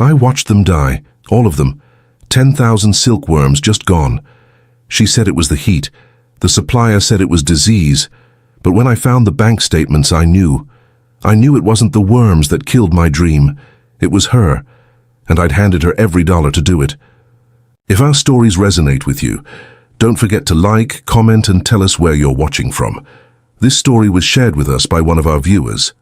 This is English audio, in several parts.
I watched them die, all of them. 10,000 silkworms just gone. She said it was the heat. The supplier said it was disease. But when I found the bank statements, I knew. I knew it wasn't the worms that killed my dream. It was her. And I'd handed her every dollar to do it. If our stories resonate with you, don't forget to like, comment, and tell us where you're watching from. This story was shared with us by one of our viewers.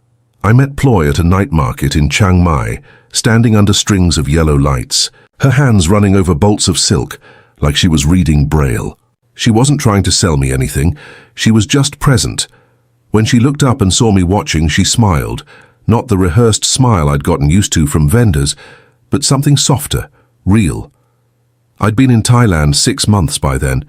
I met Ploy at a night market in Chiang Mai, standing under strings of yellow lights, her hands running over bolts of silk, like she was reading Braille. She wasn't trying to sell me anything, she was just present. When she looked up and saw me watching, she smiled, not the rehearsed smile I'd gotten used to from vendors, but something softer, real. I'd been in Thailand 6 months by then.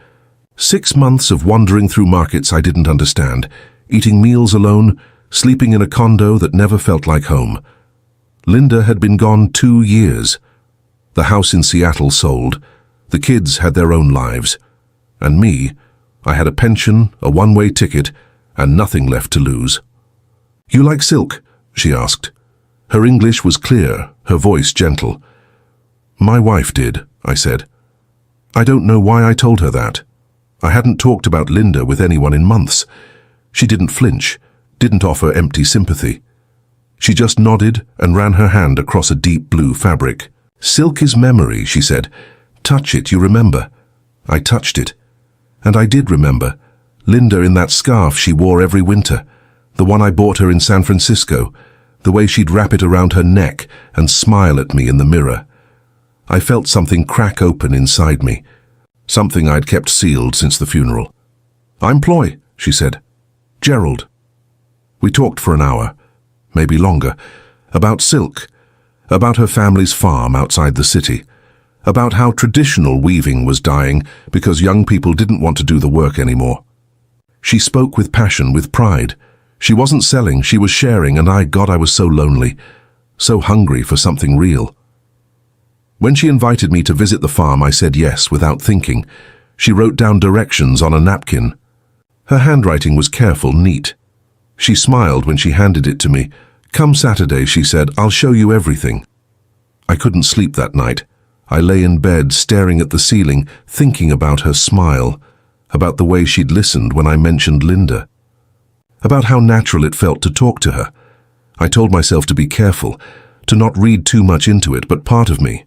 6 months of wandering through markets I didn't understand, eating meals alone, sleeping in a condo that never felt like home. Linda had been gone 2 years. The house in Seattle sold. The kids had their own lives. And me, I had a pension, a one-way ticket, and nothing left to lose. "You like silk?" she asked. Her English was clear, her voice gentle. "My wife did," I said. I don't know why I told her that. I hadn't talked about Linda with anyone in months. She didn't flinch, didn't offer empty sympathy. She just nodded and ran her hand across a deep blue fabric. "Silk is memory," she said. "Touch it, you remember." I touched it. And I did remember. Linda in that scarf she wore every winter. The one I bought her in San Francisco. The way she'd wrap it around her neck and smile at me in the mirror. I felt something crack open inside me. Something I'd kept sealed since the funeral. "I'm Ploy," she said. "Gerald." We talked for an hour, maybe longer, about silk, about her family's farm outside the city, about how traditional weaving was dying because young people didn't want to do the work anymore. She spoke with passion, with pride. She wasn't selling, she was sharing, and God, I was so lonely, so hungry for something real. When she invited me to visit the farm, I said yes without thinking. She wrote down directions on a napkin. Her handwriting was careful, neat. She smiled when she handed it to me. "Come Saturday," she said, "I'll show you everything." I couldn't sleep that night. I lay in bed, staring at the ceiling, thinking about her smile, about the way she'd listened when I mentioned Linda, about how natural it felt to talk to her. I told myself to be careful, to not read too much into it, but part of me,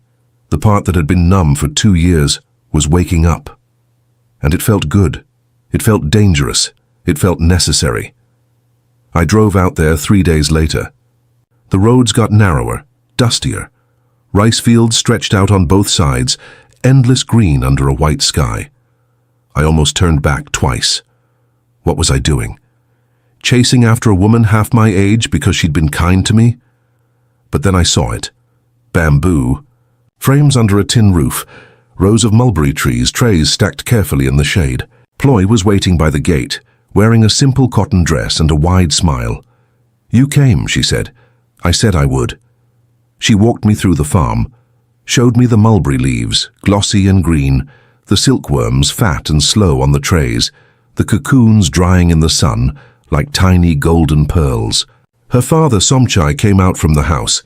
the part that had been numb for 2 years, was waking up. And it felt good. It felt dangerous. It felt necessary. I drove out there 3 days later. The roads got narrower, dustier. Rice fields stretched out on both sides, endless green under a white sky. I almost turned back twice. What was I doing? Chasing after a woman half my age because she'd been kind to me? But then I saw it. Bamboo. Frames under a tin roof. Rows of mulberry trees, trays stacked carefully in the shade. Ploy was waiting by the gate, wearing a simple cotton dress and a wide smile. "You came," she said. "I said I would." She walked me through the farm, showed me the mulberry leaves, glossy and green, the silkworms fat and slow on the trays, the cocoons drying in the sun like tiny golden pearls. Her father, Somchai, came out from the house.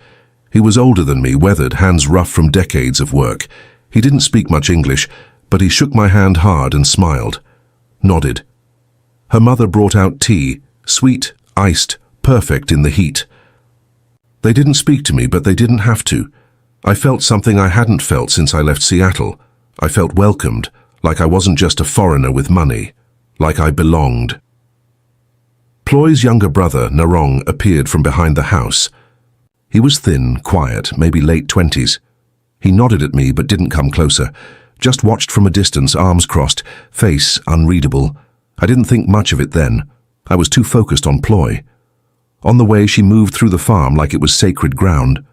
He was older than me, weathered, hands rough from decades of work. He didn't speak much English, but he shook my hand hard and smiled, nodded. Her mother brought out tea, sweet, iced, perfect in the heat. They didn't speak to me, but they didn't have to. I felt something I hadn't felt since I left Seattle. I felt welcomed, like I wasn't just a foreigner with money, like I belonged. Ploy's younger brother, Narong, appeared from behind the house. He was thin, quiet, maybe late 20s. He nodded at me but didn't come closer, just watched from a distance, arms crossed, face unreadable. I didn't think much of it then. I was too focused on Ploy. On the way, she moved through the farm like it was sacred ground.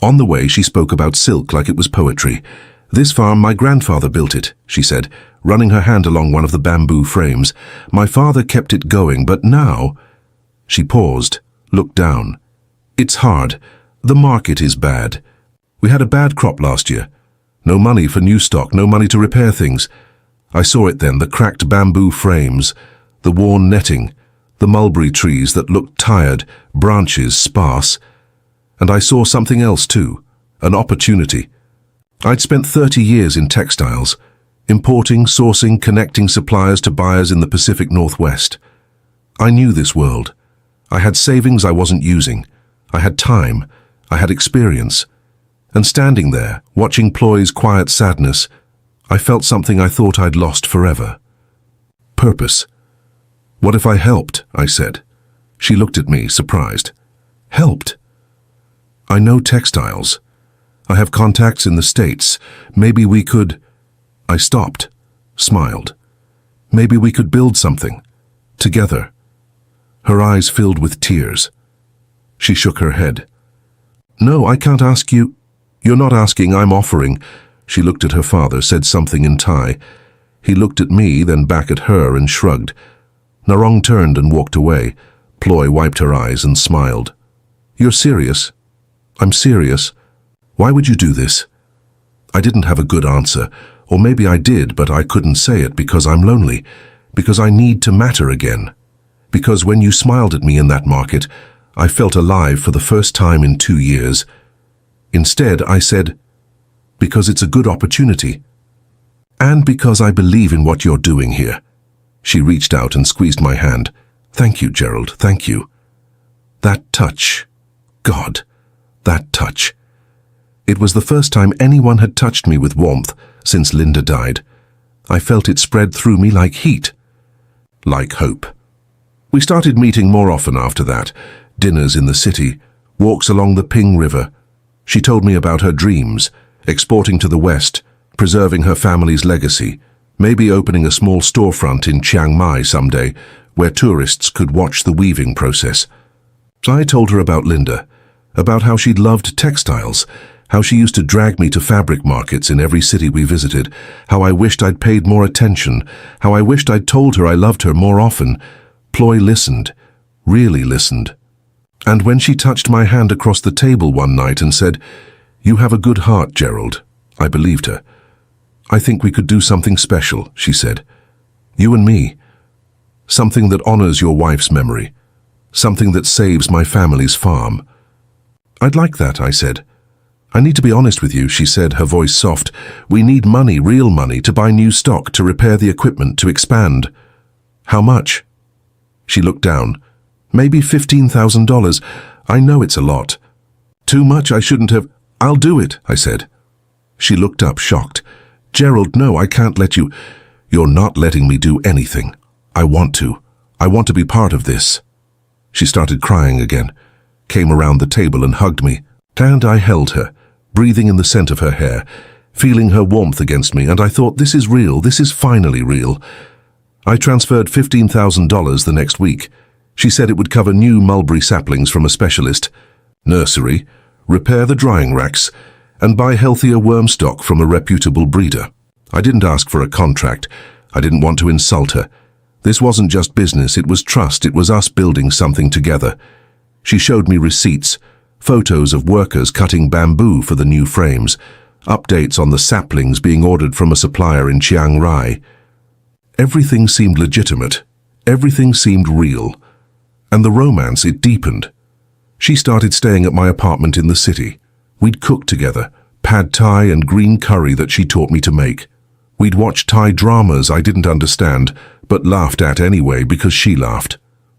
On the way, she spoke about silk like it was poetry. "This farm, my grandfather built it," she said, running her hand along one of the bamboo frames. "My father kept it going, but now—" She paused, looked down. "It's hard. The market is bad. We had a bad crop last year. No money for new stock, no money to repair things. I saw it then, the cracked bamboo frames, the worn netting, the mulberry trees that looked tired, branches sparse. And I saw something else too, an opportunity. I'd spent 30 years in textiles, importing, sourcing, connecting suppliers to buyers in the Pacific Northwest. I knew this world. I had savings I wasn't using. I had time. I had experience. And standing there, watching Ploy's quiet sadness, I felt something I thought I'd lost forever. Purpose. What if I helped? I said. She looked at me, surprised. Helped? I know textiles. I have contacts in the States. Maybe we could... I stopped, smiled. Maybe we could build something. Together. Her eyes filled with tears. She shook her head. No, I can't ask you. You're not asking, I'm offering. She looked at her father, said something in Thai. He looked at me, then back at her and shrugged. Narong turned and walked away. Ploy wiped her eyes and smiled. You're serious? I'm serious. Why would you do this? I didn't have a good answer, or maybe I did, but I couldn't say it because I'm lonely, because I need to matter again. Because when you smiled at me in that market, I felt alive for the first time in 2 years. Instead, I said, because it's a good opportunity. And because I believe in what you're doing here. She reached out and squeezed my hand. Thank you, Gerald, thank you. That touch. God, that touch. It was the first time anyone had touched me with warmth since Linda died. I felt it spread through me like heat. Like hope. We started meeting more often after that. Dinners in the city, walks along the Ping River. She told me about her dreams, exporting to the West, preserving her family's legacy, maybe opening a small storefront in Chiang Mai someday, where tourists could watch the weaving process. So I told her about Linda, about how she'd loved textiles, how she used to drag me to fabric markets in every city we visited, how I wished I'd paid more attention, how I wished I'd told her I loved her more often. Ploy listened, really listened. And when she touched my hand across the table one night and said, "You have a good heart, Gerald," I believed her. "I think we could do something special," she said. "You and me. Something that honors your wife's memory. Something that saves my family's farm." "I'd like that," I said. "I need to be honest with you," she said, her voice soft. "We need money, real money, to buy new stock, to repair the equipment, to expand." "How much?" She looked down. "Maybe $15,000. I know it's a lot." "Too much? I shouldn't have—" "I'll do it," I said. She looked up, shocked. "Gerald, no, I can't let you—" "You're not letting me do anything. I want to. I want to be part of this." She started crying again, came around the table and hugged me, and I held her, breathing in the scent of her hair, feeling her warmth against me, and I thought, this is real, this is finally real. I transferred $15,000 the next week. She said it would cover new mulberry saplings from a specialist, nursery, repair the drying racks, and buy healthier worm stock from a reputable breeder. I didn't ask for a contract. I didn't want to insult her. This wasn't just business, it was trust, it was us building something together. She showed me receipts, photos of workers cutting bamboo for the new frames, updates on the saplings being ordered from a supplier in Chiang Rai. Everything seemed legitimate. Everything seemed real. And the romance, it deepened. She started staying at my apartment in the city. We'd cook together, pad thai and green curry that she taught me to make. We'd watch Thai dramas I didn't understand, but laughed at anyway because she laughed.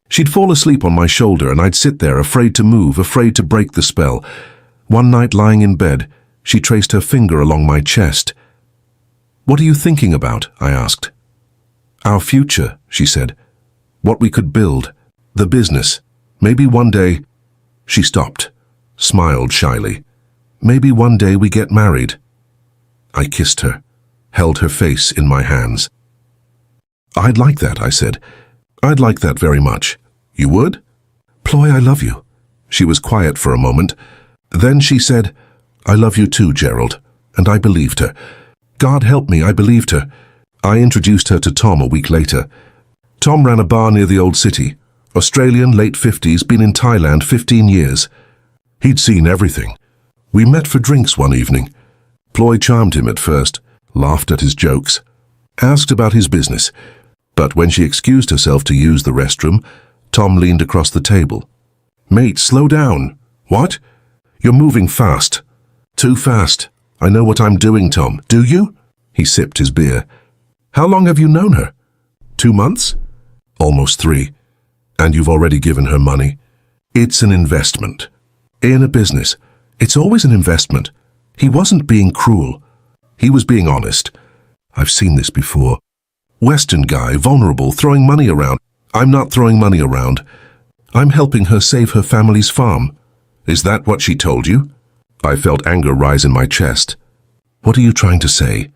She'd fall asleep on my shoulder and I'd sit there afraid to move, afraid to break the spell. One night lying in bed, she traced her finger along my chest. "What are you thinking about?" I asked. "Our future," she said. "What we could build. The business. Maybe one day—" She stopped, smiled shyly. "Maybe one day we get married." I kissed her, held her face in my hands. "I'd like that," I said. "I'd like that very much." "You would?" "Ploy, I love you." She was quiet for a moment. Then she said, "I love you too, Gerald." And I believed her. God help me, I believed her. I introduced her to Tom a week later. Tom ran a bar near the old city. Australian, late 50s, been in Thailand 15 years. He'd seen everything. We met for drinks one evening. Ploy charmed him at first, laughed at his jokes, asked about his business. But when she excused herself to use the restroom, Tom leaned across the table. "Mate, slow down." "What?" "You're moving fast." Too fast. I know what I'm doing, Tom. Do you? He sipped his beer. How long have you known her? 2 months? Almost 3. And you've already given her money. It's an investment. In a business, it's always an investment. He wasn't being cruel. He was being honest. I've seen this before. Western guy, vulnerable, throwing money around. I'm not throwing money around. I'm helping her save her family's farm. Is that what she told you? I felt anger rise in my chest. What are you trying to say?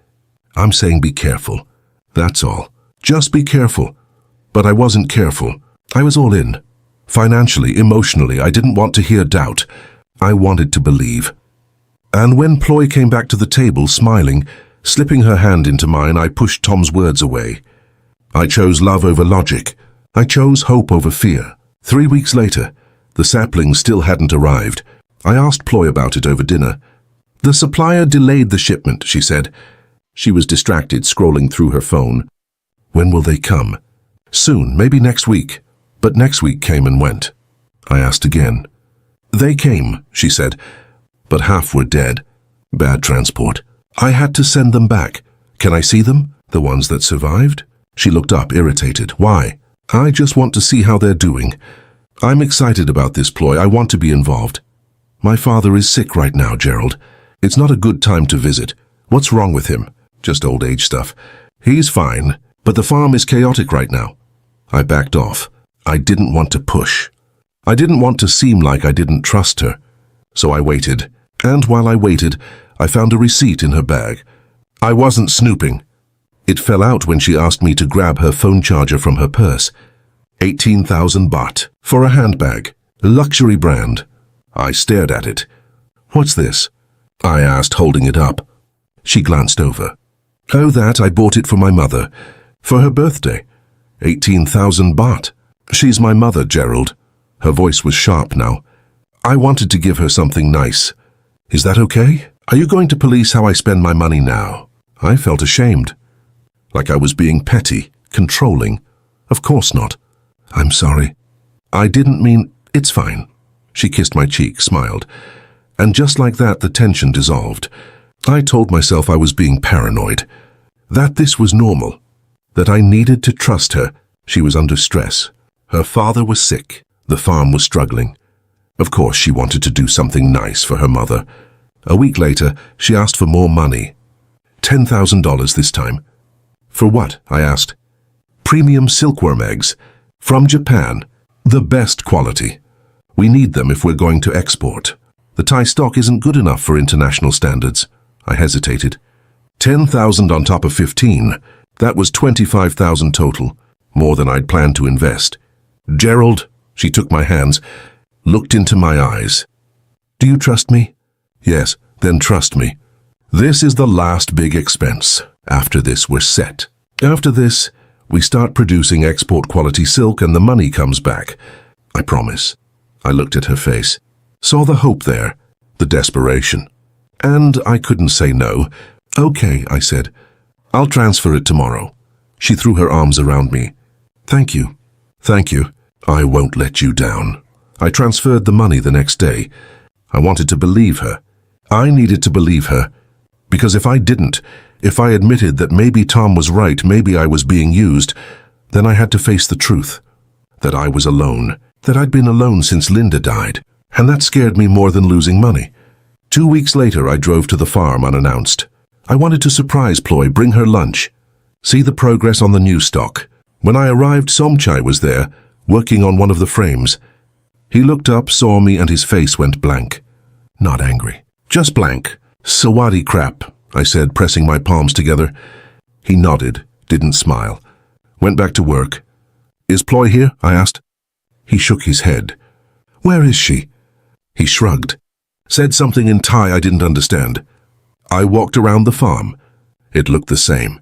I'm saying be careful. That's all. Just be careful. But I wasn't careful. I was all in. Financially, emotionally, I didn't want to hear doubt. I wanted to believe. And when Ploy came back to the table, smiling, slipping her hand into mine, I pushed Tom's words away. I chose love over logic. I chose hope over fear. 3 weeks later, the saplings still hadn't arrived. I asked Ploy about it over dinner. The supplier delayed the shipment, she said. She was distracted, scrolling through her phone. When will they come? Soon, maybe next week. But next week came and went. I asked again. They came, she said, but half were dead. Bad transport. I had to send them back. Can I see them? The ones that survived? She looked up, irritated. Why? I just want to see how they're doing. I'm excited about this, Ploy. I want to be involved. My father is sick right now, Gerald. It's not a good time to visit. What's wrong with him? Just old age stuff. He's fine, but the farm is chaotic right now. I backed off. I didn't want to push. I didn't want to seem like I didn't trust her. So I waited. And while I waited, I found a receipt in her bag. I wasn't snooping. It fell out when she asked me to grab her phone charger from her purse. 18,000 baht for a handbag. Luxury brand. I stared at it. What's this? I asked, holding it up. She glanced over. Oh, that, I bought it for my mother. For her birthday. 18,000 baht. She's my mother, Gerald. Her voice was sharp now. I wanted to give her something nice. Is that okay? Are you going to police how I spend my money now? I felt ashamed. Like I was being petty, controlling. Of course not. I'm sorry. I didn't mean... It's fine. She kissed my cheek, smiled. And just like that, the tension dissolved. I told myself I was being paranoid. That this was normal. That I needed to trust her. She was under stress. Her father was sick. The farm was struggling. Of course, she wanted to do something nice for her mother. A week later, she asked for more money. $10,000 this time. For what? I asked. Premium silkworm eggs. From Japan. The best quality. We need them if we're going to export. The Thai stock isn't good enough for international standards. I hesitated. 10,000 on top of 15. That was 25,000 total. More than I'd planned to invest. Gerald, she took my hands, looked into my eyes. Do you trust me? Yes, then trust me. This is the last big expense. After this, we're set. After this, we start producing export quality silk and the money comes back. I promise. I looked at her face, saw the hope there, the desperation. And I couldn't say no. Okay, I said. I'll transfer it tomorrow. She threw her arms around me. Thank you. Thank you. I won't let you down. I transferred the money the next day. I wanted to believe her. I needed to believe her. Because if I didn't, if I admitted that maybe Tom was right, maybe I was being used, then I had to face the truth. That I was alone. That I'd been alone since Linda died. And that scared me more than losing money. 2 weeks later, I drove to the farm unannounced. I wanted to surprise Ploy, bring her lunch. See the progress on the new stock. When I arrived, Somchai was there, working on one of the frames. He looked up, saw me, and his face went blank. Not angry. Just blank. Sawadi crap, I said, pressing my palms together. He nodded, didn't smile. Went back to work. Is Ploy here? I asked. He shook his head. Where is she? He shrugged. Said something in Thai I didn't understand. I walked around the farm. It looked the same.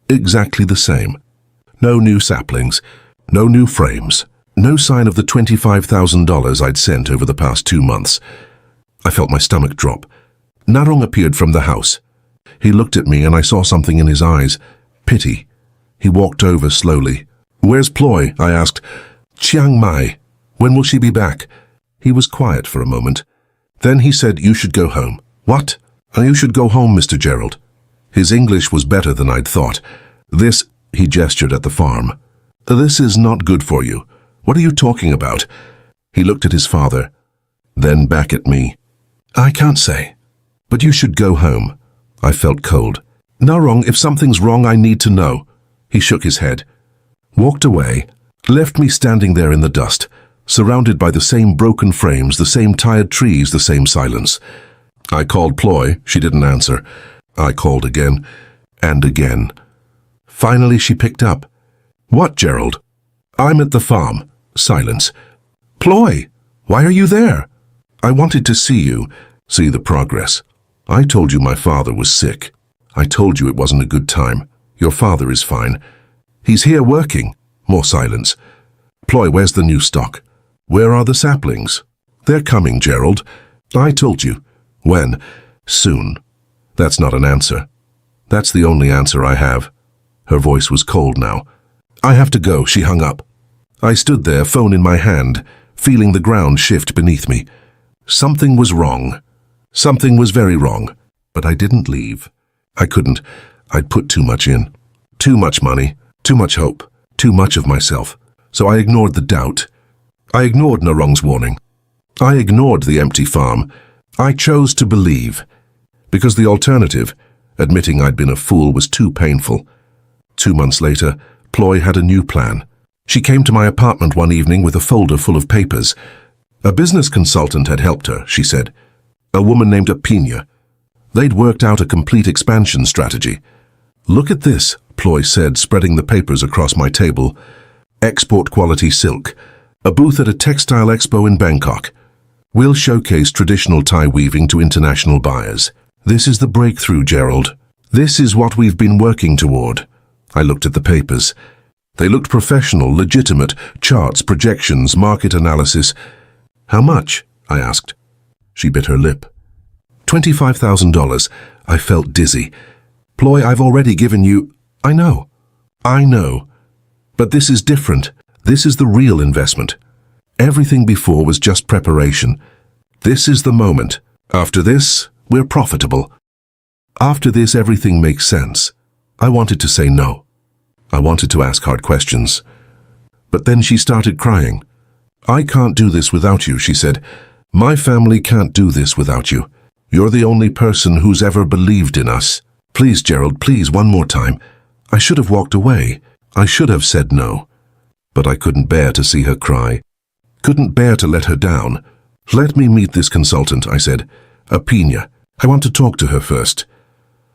Exactly the same. No new saplings. No new frames. No sign of the $25,000 I'd sent over the past 2 months. I felt my stomach drop. Narong appeared from the house. He looked at me and I saw something in his eyes. Pity. He walked over slowly. Where's Ploy? I asked. Chiang Mai. When will she be back? He was quiet for a moment. Then he said, you should go home. What? You should go home, Mr. Gerald. His English was better than I'd thought. This, he gestured at the farm. This is not good for you. What are you talking about? He looked at his father, then back at me. I can't say. But you should go home. I felt cold. No wrong. If something's wrong, I need to know. He shook his head, walked away, left me standing there in the dust, surrounded by the same broken frames, the same tired trees, the same silence. I called Ploy. She didn't answer. I called again and again. Finally, she picked up. What, Gerald? I'm at the farm. Silence. Ploy, why are you there? I wanted to see you, see the progress. I told you my father was sick. I told you it wasn't a good time. Your father is fine. He's here working. More silence. Ploy, where's the new stock? Where are the saplings? They're coming, Gerald. I told you. When? Soon. That's not an answer. That's the only answer I have. Her voice was cold now. I have to go, she hung up. I stood there, phone in my hand, feeling the ground shift beneath me. Something was wrong. Something was very wrong. But I didn't leave. I couldn't. I'd put too much in. Too much money, too much hope, too much of myself. So I ignored the doubt. I ignored Narong's warning. I ignored the empty farm. I chose to believe. Because the alternative, admitting I'd been a fool, was too painful. 2 months later, Ploy had a new plan. She came to my apartment one evening with a folder full of papers. A business consultant had helped her, she said. A woman named Apina. They'd worked out a complete expansion strategy. Look at this, Ploy said, spreading the papers across my table. Export quality silk. A booth at a textile expo in Bangkok. We'll showcase traditional Thai weaving to international buyers. This is the breakthrough, Gerald. This is what we've been working toward. I looked at the papers. They looked professional, legitimate, charts, projections, market analysis. How much? I asked. She bit her lip. $25,000. I felt dizzy. Ploy, I've already given you... I know. But this is different. This is the real investment. Everything before was just preparation. This is the moment. After this, we're profitable. After this, everything makes sense. I wanted to say no. I wanted to ask hard questions. But then she started crying. I can't do this without you, she said. My family can't do this without you. You're the only person who's ever believed in us. Please, Gerald, please, one more time. I should have walked away. I should have said no. But I couldn't bear to see her cry. Couldn't bear to let her down. Let me meet this consultant, I said. Apina. I want to talk to her first.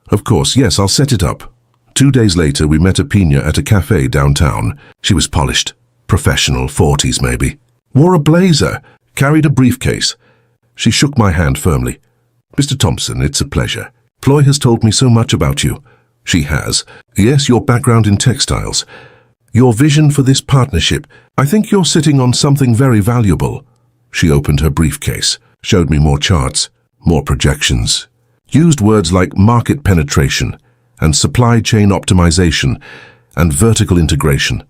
Of course, yes, I'll set it up. 2 days later, we met Apina at a cafe downtown. She was polished, professional, 40s maybe. Wore a blazer, carried a briefcase. She shook my hand firmly. Mr. Thompson, it's a pleasure. Ploy has told me so much about you. She has. Yes, your background in textiles. Your vision for this partnership. I think you're sitting on something very valuable. She opened her briefcase, showed me more charts, more projections. Used words like market penetration and supply chain optimization and vertical integration.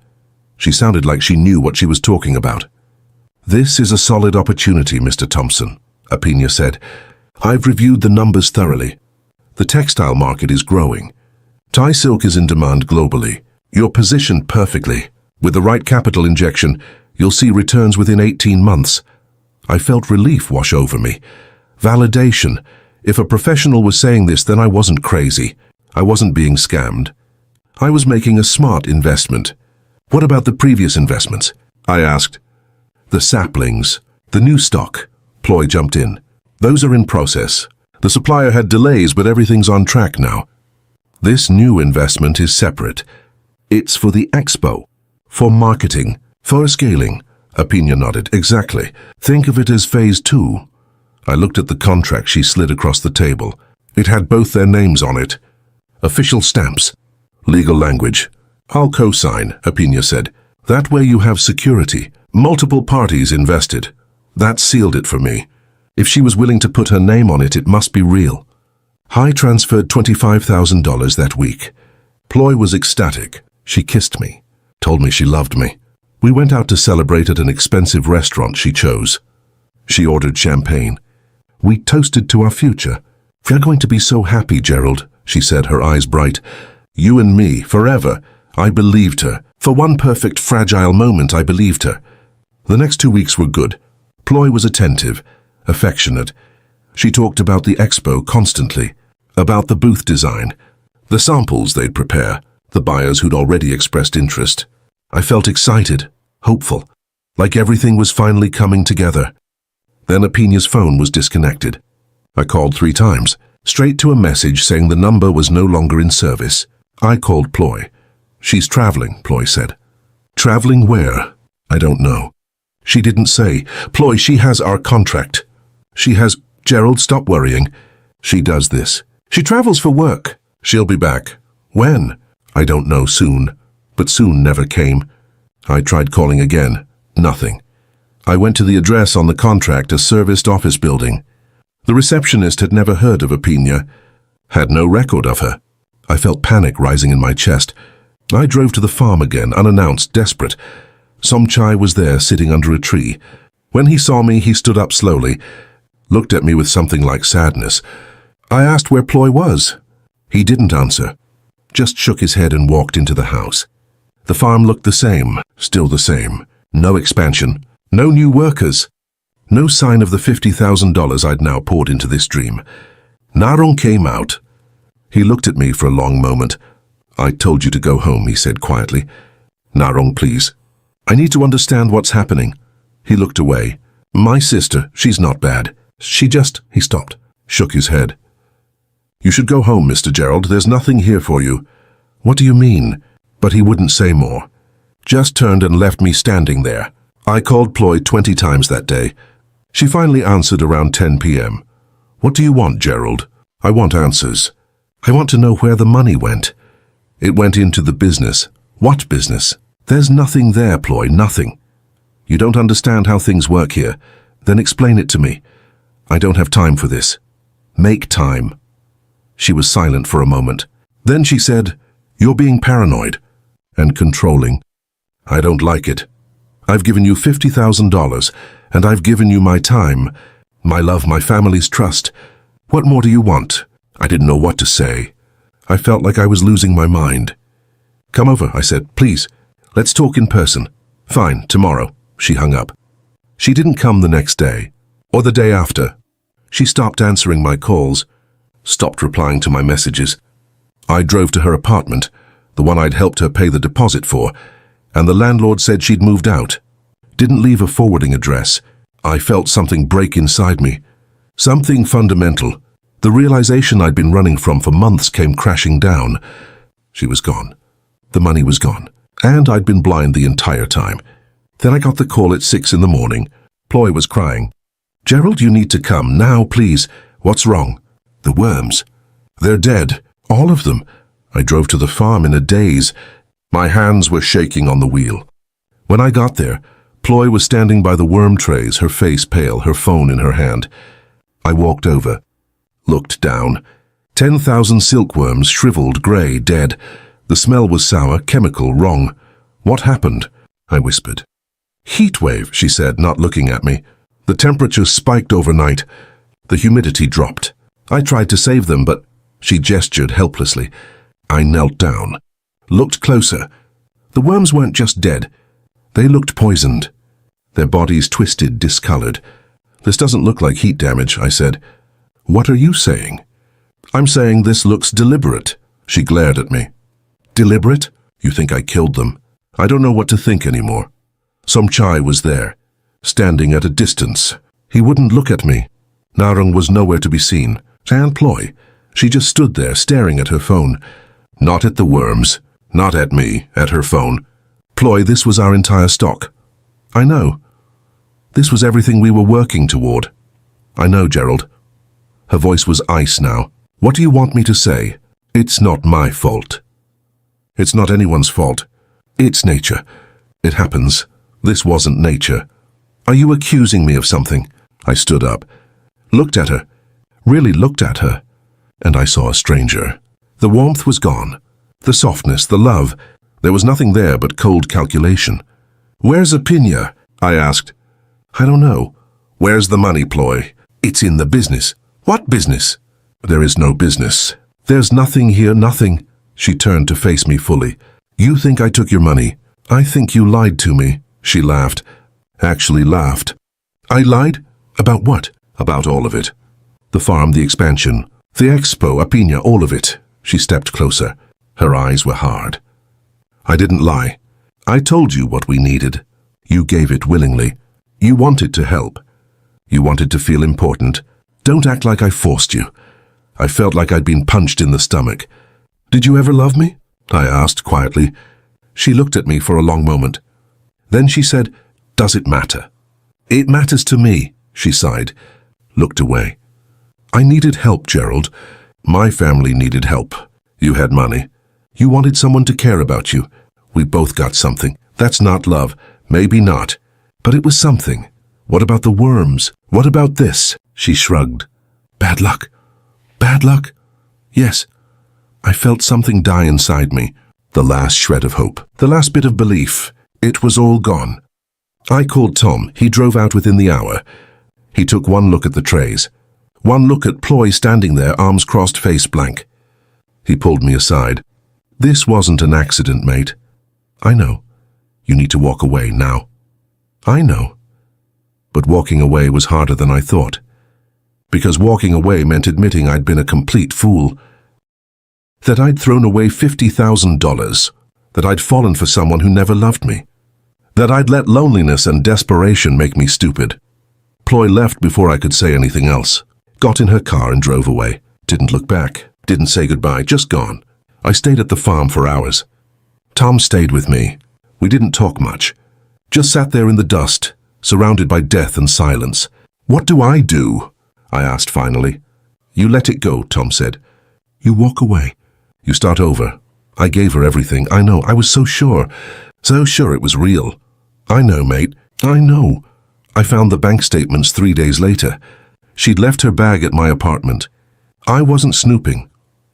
She sounded like she knew what she was talking about. This is a solid opportunity, Mr. Thompson, Apina said. I've reviewed the numbers thoroughly. The textile market is growing. Thai silk is in demand globally. You're positioned perfectly. With the right capital injection, you'll see returns within 18 months. I felt relief wash over me. Validation. If a professional was saying this, then I wasn't crazy. I wasn't being scammed. I was making a smart investment. What about the previous investments? I asked. The saplings, the new stock. Ploy jumped in. Those are in process. The supplier had delays, but everything's on track now. This new investment is separate. It's for the expo, for marketing, for scaling. Apina nodded. Exactly. Think of it as phase 2. I looked at the contract she slid across the table. It had both their names on it. Official stamps. Legal language. I'll co-sign, Apina said. That way you have security. Multiple parties invested. That sealed it for me. If she was willing to put her name on it, it must be real. I transferred $25,000 that week. Ploy was ecstatic. She kissed me, told me she loved me. We went out to celebrate at an expensive restaurant she chose. She ordered champagne. We toasted to our future. We're going to be so happy, Gerald, she said, her eyes bright. You and me, forever. I believed her. For one perfect, fragile moment, I believed her. The next 2 weeks were good. Ploy was attentive, affectionate. She talked about the expo constantly, about the booth design, the samples they'd prepare, the buyers who'd already expressed interest. I felt excited, hopeful, like everything was finally coming together. Then Apinia's phone was disconnected. I called 3 times, straight to a message saying the number was no longer in service. I called Ploy. She's traveling, Ploy said. Traveling where? I don't know. She didn't say. Ploy, she has our contract. She has... Gerald, stop worrying. She does this. She travels for work. She'll be back. When? I don't know, soon. But soon never came. I tried calling again. Nothing. I went to the address on the contract, a serviced office building. The receptionist had never heard of Apinia, had no record of her. I felt panic rising in my chest. I drove to the farm again, unannounced, desperate. Somchai was there, sitting under a tree. When he saw me, he stood up slowly, looked at me with something like sadness. I asked where Ploy was. He didn't answer, just shook his head and walked into the house. The farm looked the same, still the same. No expansion, no new workers. No sign of the $50,000 I'd now poured into this dream. Narong came out. He looked at me for a long moment. I told you to go home, he said quietly. Narong, please. I need to understand what's happening. He looked away. My sister, she's not bad. He stopped, shook his head. You should go home, Mr. Gerald. There's nothing here for you. What do you mean? But he wouldn't say more. Just turned and left me standing there. I called Ploy 20 times that day. She finally answered around 10 p.m. What do you want, Gerald? I want answers. I want to know where the money went. It went into the business. What business? There's nothing there, Ploy, nothing. You don't understand how things work here. Then explain it to me. I don't have time for this. Make time. She was silent for a moment. Then she said, You're being paranoid and controlling. I don't like it. I've given you $50,000, and I've given you my time, my love, my family's trust. What more do you want? I didn't know what to say. I felt like I was losing my mind. Come over, I said, please. Let's talk in person. Fine, tomorrow. She hung up. She didn't come the next day, or the day after. She stopped answering my calls, stopped replying to my messages. I drove to her apartment, the one I'd helped her pay the deposit for, and the landlord said she'd moved out. Didn't leave a forwarding address. I felt something break inside me. Something fundamental. The realization I'd been running from for months came crashing down. She was gone. The money was gone. And I'd been blind the entire time. Then I got the call at 6 in the morning. Ploy was crying. Gerald, you need to come, now, please. What's wrong? The worms. They're dead. All of them. I drove to the farm in a daze. My hands were shaking on the wheel. When I got there, Ploy was standing by the worm trays, her face pale, her phone in her hand. I walked over, looked down. 10,000 silkworms, shriveled, grey, dead. The smell was sour, chemical, wrong. What happened? I whispered. Heat wave, she said, not looking at me. The temperature spiked overnight. The humidity dropped. I tried to save them, but she gestured helplessly. I knelt down, looked closer. The worms weren't just dead. They looked poisoned. Their bodies twisted, discolored. This doesn't look like heat damage, I said. What are you saying? I'm saying this looks deliberate. She glared at me. Deliberate? You think I killed them? I don't know what to think anymore. Somchai was there, standing at a distance. He wouldn't look at me. Narong was nowhere to be seen. And Ploy. She just stood there, staring at her phone. Not at the worms, not at me, at her phone. Ploy, this was our entire stock. I know. This was everything we were working toward. I know, Gerald. Her voice was ice now. What do you want me to say? It's not my fault. It's not anyone's fault. It's nature. It happens. This wasn't nature. Are you accusing me of something? I stood up, looked at her, really looked at her, and I saw a stranger. The warmth was gone. The softness, the love. There was nothing there but cold calculation. Where's Apinia? I asked. I don't know. Where's the money, Ploy? It's in the business. What business? There is no business. There's nothing here, nothing. She turned to face me fully. You think I took your money? I think you lied to me. She laughed. Actually laughed. I lied? About what? About all of it. The farm, the expansion, the expo, Apina, all of it. She stepped closer. Her eyes were hard. I didn't lie. I told you what we needed. You gave it willingly. You wanted to help. You wanted to feel important. Don't act like I forced you. I felt like I'd been punched in the stomach. Did you ever love me? I asked quietly. She looked at me for a long moment. Then she said, Does it matter? It matters to me, she sighed, looked away. I needed help, Gerald. My family needed help. You had money. You wanted someone to care about you. We both got something. That's not love. Maybe not. But it was something. What about the worms? What about this? She shrugged. Bad luck. Bad luck? Yes. I felt something die inside me. The last shred of hope. The last bit of belief. It was all gone. I called Tom. He drove out within the hour. He took one look at the trays. One look at Ploy standing there, arms crossed, face blank. He pulled me aside. This wasn't an accident, mate. I know. You need to walk away now. I know. But walking away was harder than I thought. Because walking away meant admitting I'd been a complete fool. That I'd thrown away $50,000. That I'd fallen for someone who never loved me. That I'd let loneliness and desperation make me stupid. Ploy left before I could say anything else. Got in her car and drove away. Didn't look back. Didn't say goodbye. Just gone. I stayed at the farm for hours. Tom stayed with me. We didn't talk much. Just sat there in the dust, surrounded by death and silence. What do? I asked finally. You let it go, Tom said. You walk away. You start over. I gave her everything. I know. I was so sure. So sure it was real. I know, mate. I know. I found the bank statements 3 days later. She'd left her bag at my apartment. I wasn't snooping.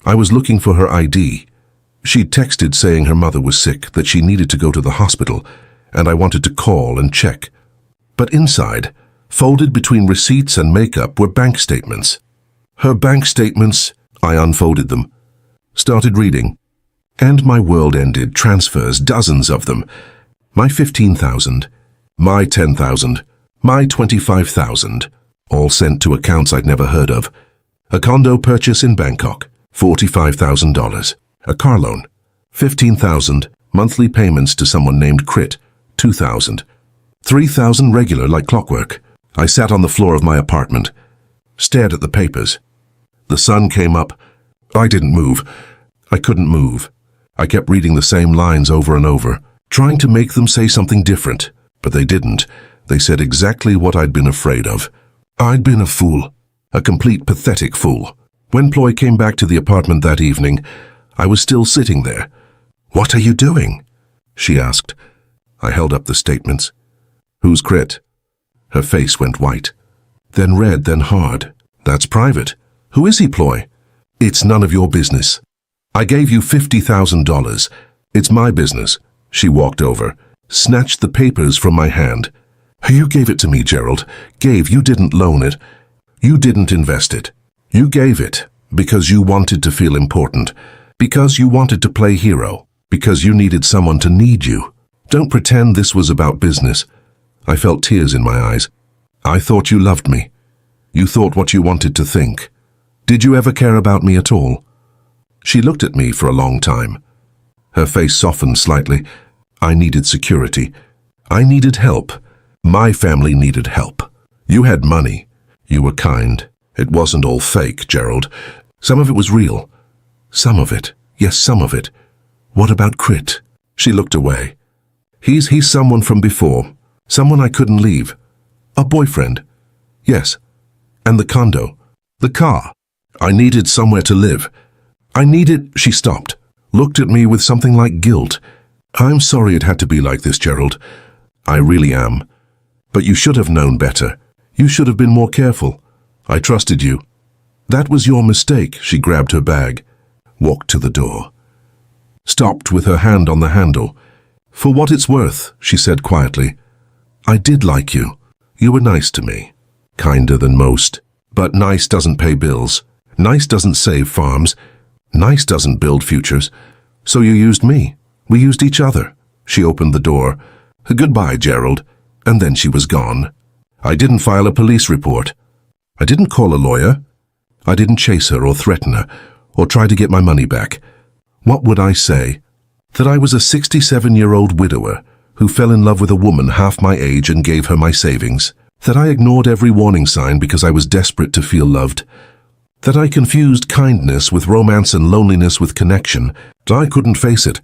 I was looking for her ID. She'd texted saying her mother was sick, that she needed to go to the hospital, and I wanted to call and check. But inside, folded between receipts and makeup, were bank statements. Her bank statements, I unfolded them. Started reading. And my world ended. Transfers, dozens of them. My 15,000. My 10,000. My 25,000. All sent to accounts I'd never heard of. A condo purchase in Bangkok, $45,000. A car loan, $15,000. Monthly payments to someone named Crit, $2,000. $3,000 regular like clockwork. I sat on the floor of my apartment, stared at the papers. The sun came up. I didn't move. I couldn't move. I kept reading the same lines over and over, trying to make them say something different, but they didn't. They said exactly what I'd been afraid of. I'd been a fool. A complete pathetic fool. When Ploy came back to the apartment that evening, I was still sitting there. What are you doing? She asked. I held up the statements. Who's Crit? Her face went white. Then red, then hard. That's private. Who is he, Ploy? It's none of your business. I gave you $50,000. It's my business. She walked over, snatched the papers from my hand. You gave it to me, Gerald. Gave, you didn't loan it. You didn't invest it. You gave it because you wanted to feel important, because you wanted to play hero, because you needed someone to need you. Don't pretend this was about business. I felt tears in my eyes. I thought you loved me. You thought what you wanted to think. Did you ever care about me at all? She looked at me for a long time. Her face softened slightly. I needed security. I needed help. My family needed help. You had money. You were kind. It wasn't all fake, Gerald. Some of it was real. Some of it. Yes, some of it. What about Crit? She looked away. He's someone from before. Someone I couldn't leave. A boyfriend. Yes. And the condo. The car. I needed somewhere to live. She stopped, looked at me with something like guilt. I'm sorry it had to be like this, Gerald. I really am. But you should have known better. You should have been more careful. I trusted you. That was your mistake. She grabbed her bag, walked to the door. Stopped with her hand on the handle. For what it's worth, she said quietly. I did like you. You were nice to me. Kinder than most. But nice doesn't pay bills. Nice doesn't save farms. Nice doesn't build futures. So you used me. We used each other. She opened the door. Goodbye, Gerald. And then she was gone. I didn't file a police report. I didn't call a lawyer. I didn't chase her or threaten her or try to get my money back. What would I say? That I was a 67-year-old widower who fell in love with a woman half my age and gave her my savings. That I ignored every warning sign because I was desperate to feel loved. That I confused kindness with romance and loneliness with connection. I couldn't face it.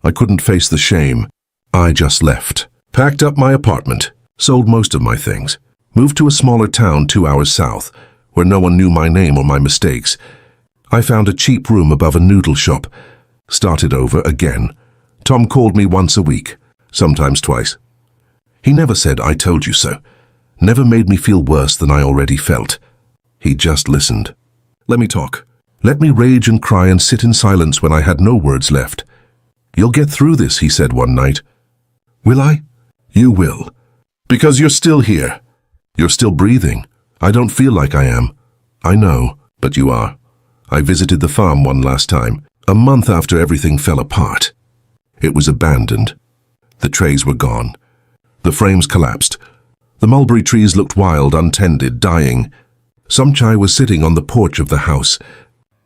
I couldn't face the shame. I just left. Packed up my apartment. Sold most of my things. Moved to a smaller town 2 hours south, where no one knew my name or my mistakes. I found a cheap room above a noodle shop. Started over again. Tom called me once a week, sometimes twice. He never said, "I told you so." Never made me feel worse than I already felt. He just listened. Let me talk. Let me rage and cry and sit in silence when I had no words left. You'll get through this, he said one night. Will I? You will. Because you're still here. You're still breathing. I don't feel like I am. I know, but you are. I visited the farm one last time, a month after everything fell apart. It was abandoned. The trays were gone. The frames collapsed. The mulberry trees looked wild, untended, dying. Somchai was sitting on the porch of the house.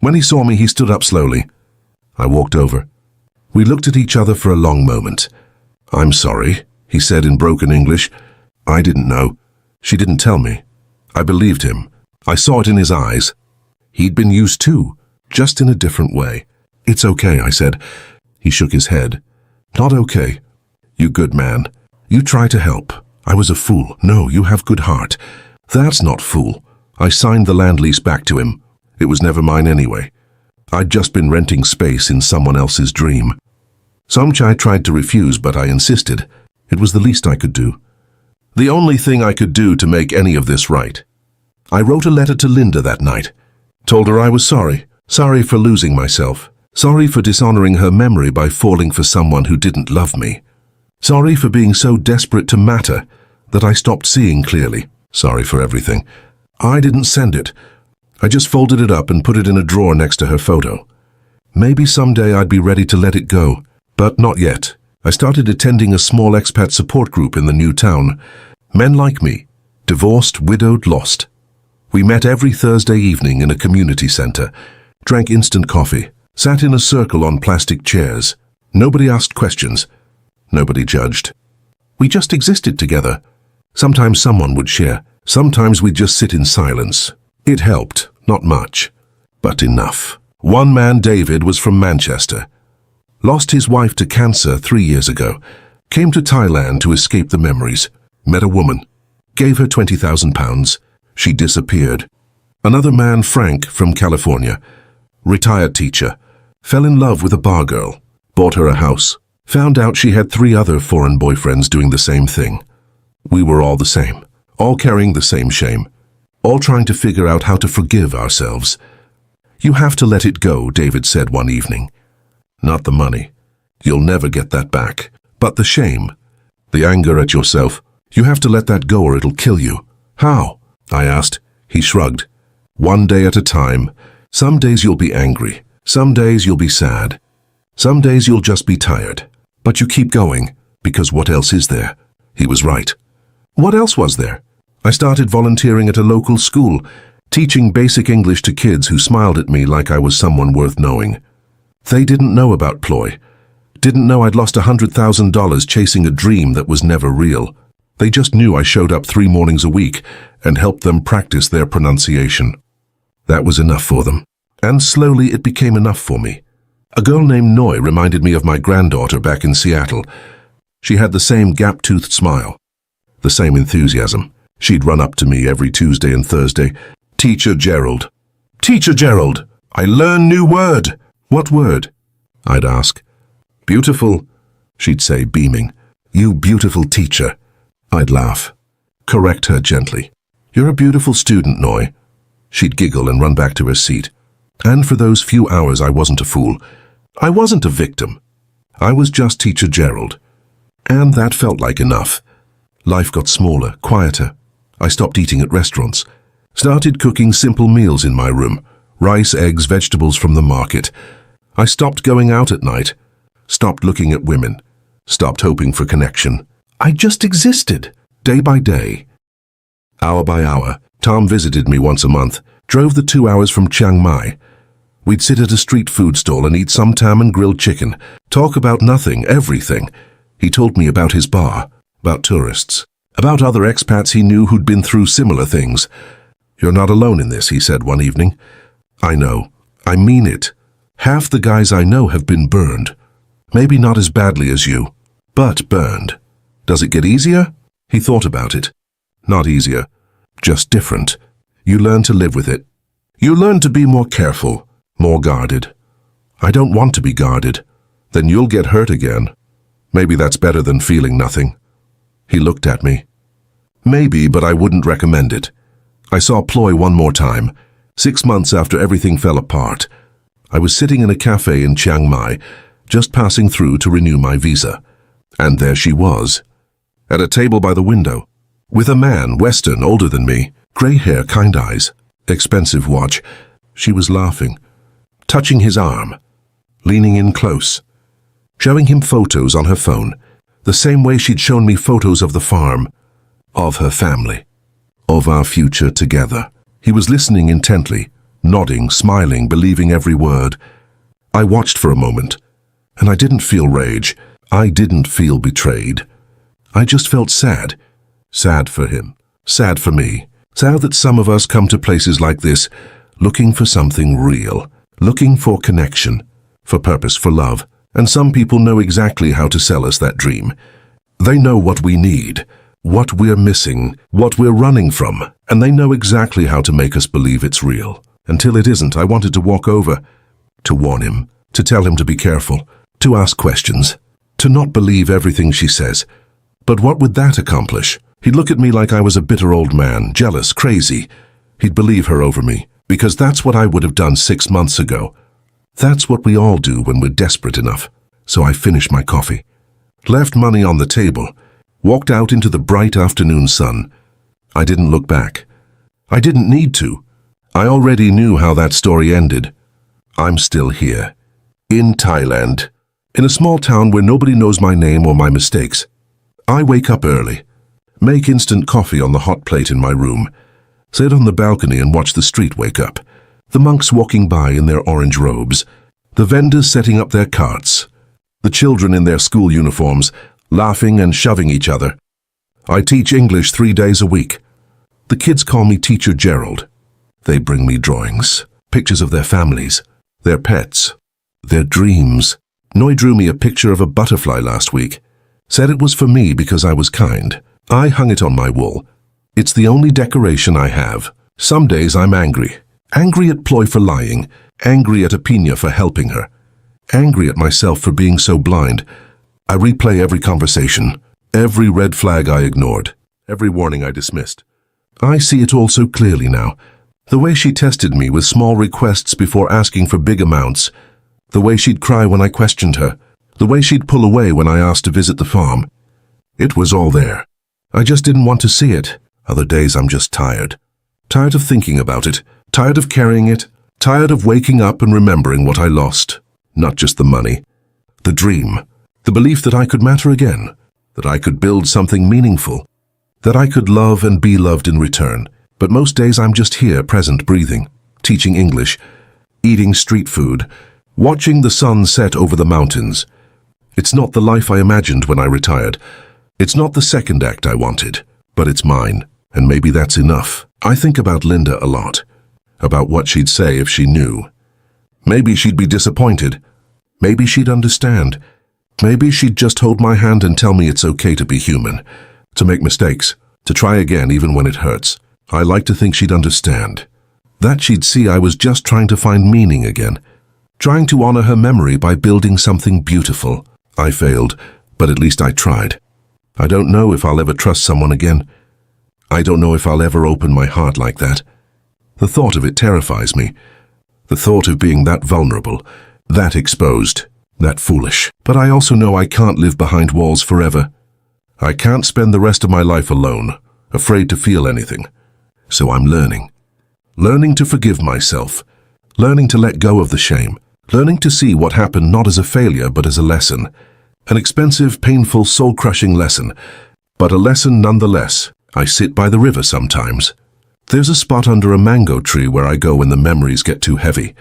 When he saw me, he stood up slowly. I walked over. We looked at each other for a long moment. "I'm sorry," he said in broken English. I didn't know. She didn't tell me. I believed him. I saw it in his eyes. He'd been used too, just in a different way. "It's okay," I said. He shook his head. "Not okay. You good man. You try to help. I was a fool. No, you have good heart. That's not fool. I signed the land lease back to him. It was never mine anyway. I'd just been renting space in someone else's dream." Somchai tried to refuse, but I insisted. It was the least I could do. The only thing I could do to make any of this right. I wrote a letter to Linda that night. Told her I was sorry. Sorry for losing myself. Sorry for dishonoring her memory by falling for someone who didn't love me. Sorry for being so desperate to matter that I stopped seeing clearly. Sorry for everything. I didn't send it. I just folded it up and put it in a drawer next to her photo. Maybe someday I'd be ready to let it go, but not yet. I started attending a small expat support group in the new town. Men like me, divorced, widowed, lost. We met every Thursday evening in a community center, drank instant coffee, sat in a circle on plastic chairs. Nobody asked questions. Nobody judged. We just existed together. Sometimes someone would share. Sometimes we'd just sit in silence. It helped, not much, but enough. One man, David, was from Manchester. Lost his wife to cancer 3 years ago. Came to Thailand to escape the memories. Met a woman. Gave her £20,000. She disappeared. Another man, Frank, from California. Retired teacher. Fell in love with a bar girl. Bought her a house. Found out she had 3 other foreign boyfriends doing the same thing. We were all the same. All carrying the same shame. All trying to figure out how to forgive ourselves. "You have to let it go," David said one evening. "Not the money. You'll never get that back. But the shame. The anger at yourself. You have to let that go or it'll kill you." "How?" I asked. He shrugged. "One day at a time. Some days you'll be angry. Some days you'll be sad. Some days you'll just be tired. But you keep going, because what else is there?" He was right. What else was there? I started volunteering at a local school, teaching basic English to kids who smiled at me like I was someone worth knowing. They didn't know about ploy. Didn't know I'd lost $100,000 chasing a dream that was never real. They just knew I showed up 3 mornings a week and helped them practice their pronunciation. That was enough for them. And slowly it became enough for me. A girl named Noi reminded me of my granddaughter back in Seattle. She had the same gap-toothed smile, the same enthusiasm. She'd run up to me every Tuesday and Thursday. "Teacher Gerald. Teacher Gerald, I learn new word." "What word?" I'd ask. "Beautiful," she'd say, beaming. "You beautiful teacher." I'd laugh. Correct her gently. "You're a beautiful student, Noi." She'd giggle and run back to her seat. And for those few hours I wasn't a fool. I wasn't a victim. I was just Teacher Gerald. And that felt like enough. Life got smaller, quieter. I stopped eating at restaurants. Started cooking simple meals in my room. Rice, eggs, vegetables from the market. I stopped going out at night, stopped looking at women, stopped hoping for connection. I just existed, day by day. Hour by hour, Tom visited me once a month, drove the 2 hours from Chiang Mai. We'd sit at a street food stall and eat samtam and grilled chicken, talk about nothing, everything. He told me about his bar, about tourists, about other expats he knew who'd been through similar things. "You're not alone in this," he said one evening. "I know. I mean it. Half the guys I know have been burned. Maybe not as badly as you, but burned. Does it get easier?" He thought about it. Not easier, just different. You learn to live with it. You learn to be more careful, more guarded. I don't want to be guarded. Then you'll get hurt again. Maybe that's better than feeling nothing. He looked at me. Maybe, but I wouldn't recommend it. I saw Ploy one more time, 6 months after everything fell apart. I was sitting in a cafe in Chiang Mai, just passing through to renew my visa. And there she was, at a table by the window, with a man, Western, older than me, grey hair, kind eyes, expensive watch. She was laughing, touching his arm, leaning in close, showing him photos on her phone, the same way she'd shown me photos of the farm, of her family, of our future together. He was listening intently, nodding, smiling, believing every word. I watched for a moment, and I didn't feel rage. I didn't feel betrayed. I just felt sad. Sad for him. Sad for me. Sad that some of us come to places like this, looking for something real, looking for connection, for purpose, for love. And some people know exactly how to sell us that dream. They know what we need, what we're missing, what we're running from, and they know exactly how to make us believe it's real. Until it isn't, I wanted to walk over, to warn him, to tell him to be careful, to ask questions, to not believe everything she says. But what would that accomplish? He'd look at me like I was a bitter old man, jealous, crazy. He'd believe her over me, because that's what I would have done 6 months ago. That's what we all do when we're desperate enough. So I finished my coffee, left money on the table, walked out into the bright afternoon sun. I didn't look back. I didn't need to. I already knew how that story ended. I'm still here, in Thailand, in a small town where nobody knows my name or my mistakes. I wake up early, make instant coffee on the hot plate in my room, sit on the balcony and watch the street wake up, the monks walking by in their orange robes, the vendors setting up their carts, the children in their school uniforms, laughing and shoving each other. I teach English 3 days a week. The kids call me Teacher Gerald. They bring me drawings, pictures of their families, their pets, their dreams. Noi drew me a picture of a butterfly last week, said it was for me because I was kind. I hung it on my wall. It's the only decoration I have. Some days I'm angry. Angry at Ploy for lying, angry at Apina for helping her, angry at myself for being so blind. I replay every conversation, every red flag I ignored, every warning I dismissed. I see it all so clearly now. The way she tested me with small requests before asking for big amounts, the way she'd cry when I questioned her, the way she'd pull away when I asked to visit the farm. It was all there. I just didn't want to see it. Other days I'm just tired. Tired of thinking about it, tired of carrying it, tired of waking up and remembering what I lost. Not just the money, the dream, the belief that I could matter again, that I could build something meaningful, that I could love and be loved in return. But most days I'm just here, present, breathing, teaching English, eating street food, watching the sun set over the mountains. It's not the life I imagined when I retired. It's not the second act I wanted, but it's mine, and maybe that's enough. I think about Linda a lot, about what she'd say if she knew. Maybe she'd be disappointed. Maybe she'd understand. Maybe she'd just hold my hand and tell me it's okay to be human, to make mistakes, to try again even when it hurts. I like to think she'd understand. That she'd see I was just trying to find meaning again, trying to honor her memory by building something beautiful. I failed, but at least I tried. I don't know if I'll ever trust someone again. I don't know if I'll ever open my heart like that. The thought of it terrifies me. The thought of being that vulnerable, that exposed, that foolish. But I also know I can't live behind walls forever. I can't spend the rest of my life alone, afraid to feel anything. So I'm learning to forgive myself, learning to let go of the shame, learning to see what happened not as a failure but as a lesson. An expensive, painful, soul-crushing lesson, but a lesson nonetheless. I sit by the river sometimes. There's a spot under a mango tree where I go when the memories get too heavy.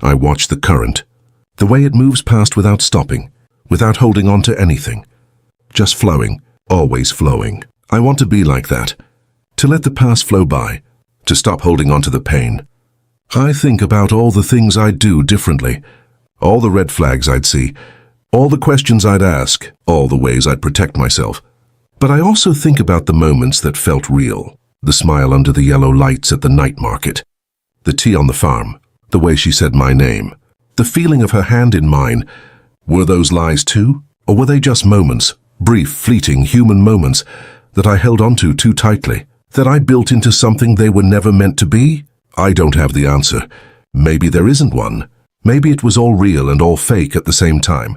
I watch the current, the way it moves past without stopping, without holding on to anything. Just flowing, always flowing. I want to be like that, to let the past flow by, to stop holding on to the pain. I think about all the things I'd do differently, all the red flags I'd see, all the questions I'd ask, all the ways I'd protect myself. But I also think about the moments that felt real, the smile under the yellow lights at the night market, the tea on the farm, the way she said my name, the feeling of her hand in mine. Were those lies too? Or were they just moments, brief, fleeting, human moments that I held onto too tightly, that I built into something they were never meant to be? I don't have the answer. Maybe there isn't one. Maybe it was all real and all fake at the same time.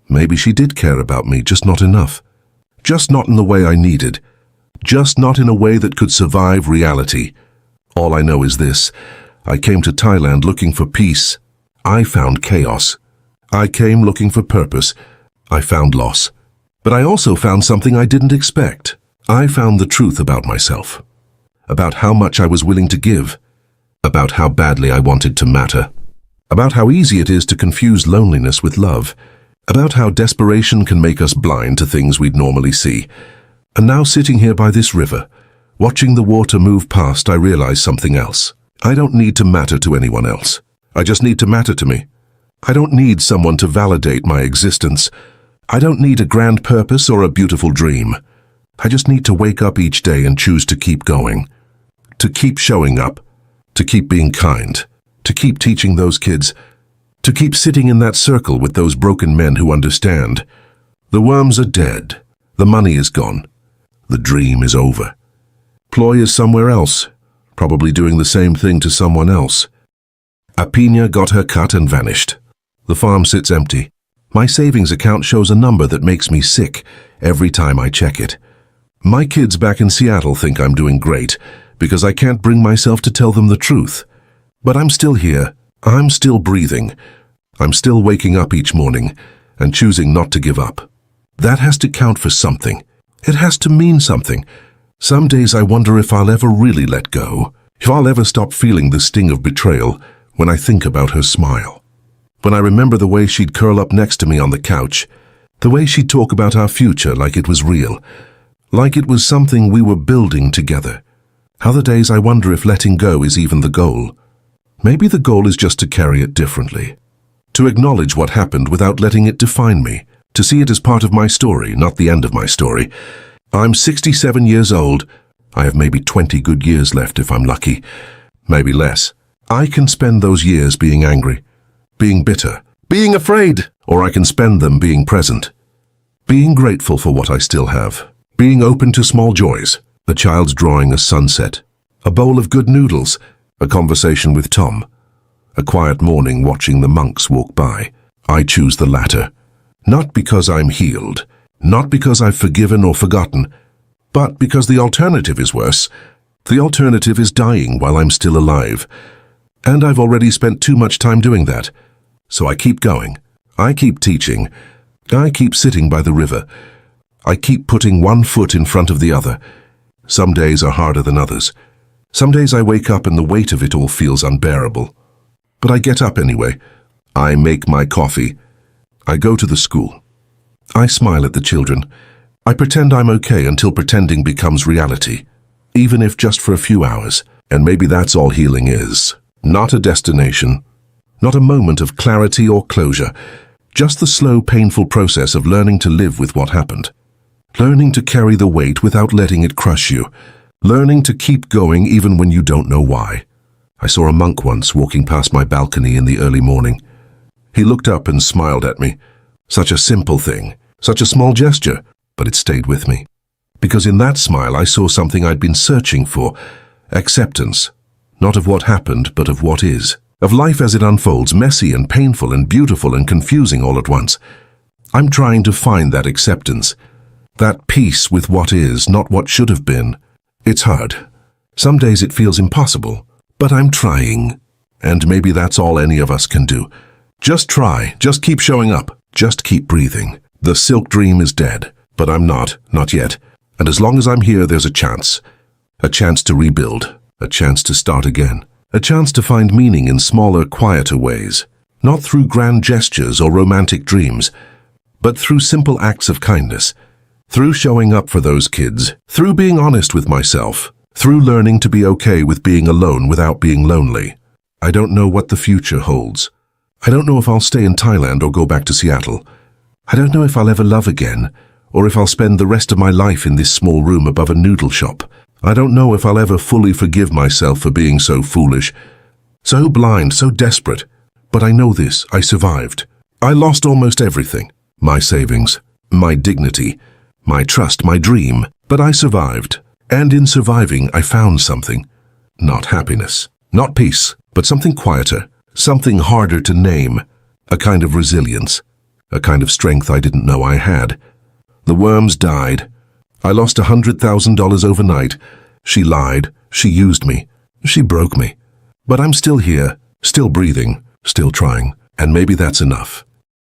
Maybe she did care about me, just not enough. Just not in the way I needed. Just not in a way that could survive reality. All I know is this. I came to Thailand looking for peace. I found chaos. I came looking for purpose. I found loss. But I also found something I didn't expect. I found the truth about myself. About how much I was willing to give. About how badly I wanted to matter. About how easy it is to confuse loneliness with love. About how desperation can make us blind to things we'd normally see. And now sitting here by this river, watching the water move past, I realize something else. I don't need to matter to anyone else. I just need to matter to me. I don't need someone to validate my existence. I don't need a grand purpose or a beautiful dream. I just need to wake up each day and choose to keep going. To keep showing up. To keep being kind. To keep teaching those kids. To keep sitting in that circle with those broken men who understand. The worms are dead. The money is gone. The dream is over. Ploy is somewhere else, probably doing the same thing to someone else. Apina got her cut and vanished. The farm sits empty. My savings account shows a number that makes me sick every time I check it. My kids back in Seattle think I'm doing great because I can't bring myself to tell them the truth. But I'm still here. I'm still breathing. I'm still waking up each morning and choosing not to give up. That has to count for something. It has to mean something. Some days I wonder if I'll ever really let go, if I'll ever stop feeling the sting of betrayal when I think about her smile. When I remember the way she'd curl up next to me on the couch, the way she'd talk about our future like it was real, like it was something we were building together. Other days I wonder if letting go is even the goal. Maybe the goal is just to carry it differently. To acknowledge what happened without letting it define me. To see it as part of my story, not the end of my story. I'm 67 years old. I have maybe 20 good years left if I'm lucky. Maybe less. I can spend those years being angry, being bitter, being afraid, or I can spend them being present. Being grateful for what I still have. Being open to small joys. A child's drawing a sunset. A bowl of good noodles. A conversation with Tom. A quiet morning watching the monks walk by. I choose the latter. Not because I'm healed, not because I've forgiven or forgotten, but because the alternative is worse. The alternative is dying while I'm still alive. And I've already spent too much time doing that. So I keep going. I keep teaching. I keep sitting by the river. I keep putting one foot in front of the other. Some days are harder than others. Some days I wake up and the weight of it all feels unbearable. But I get up anyway. I make my coffee. I go to the school. I smile at the children. I pretend I'm okay until pretending becomes reality, even if just for a few hours. And maybe that's all healing is. Not a destination, not a moment of clarity or closure, just the slow, painful process of learning to live with what happened. Learning to carry the weight without letting it crush you. Learning to keep going even when you don't know why. I saw a monk once walking past my balcony in the early morning. He looked up and smiled at me. Such a simple thing, such a small gesture, but it stayed with me. Because in that smile I saw something I'd been searching for. Acceptance. Not of what happened, but of what is. Of life as it unfolds, messy and painful and beautiful and confusing all at once. I'm trying to find that acceptance. That peace with what is, not what should have been. It's hard. Some days it feels impossible, but I'm trying. And maybe that's all any of us can do. Just try, just keep showing up, just keep breathing. The silk dream is dead, but I'm not yet. And as long as I'm here, there's a chance to rebuild, a chance to start again, a chance to find meaning in smaller, quieter ways, not through grand gestures or romantic dreams, but through simple acts of kindness, through showing up for those kids, through being honest with myself, through learning to be okay with being alone without being lonely. I don't know what the future holds. I don't know if I'll stay in Thailand or go back to Seattle. I don't know if I'll ever love again, or if I'll spend the rest of my life in this small room above a noodle shop. I don't know if I'll ever fully forgive myself for being so foolish, so blind, so desperate. But I know this, I survived. I lost almost everything. My savings, my dignity, my trust, my dream. But I survived. And in surviving, I found something. Not happiness, not peace, but something quieter, something harder to name. A kind of resilience, a kind of strength I didn't know I had. The worms died. I lost $100,000 overnight. She lied. She used me. She broke me. But I'm still here, still breathing, still trying. And maybe that's enough.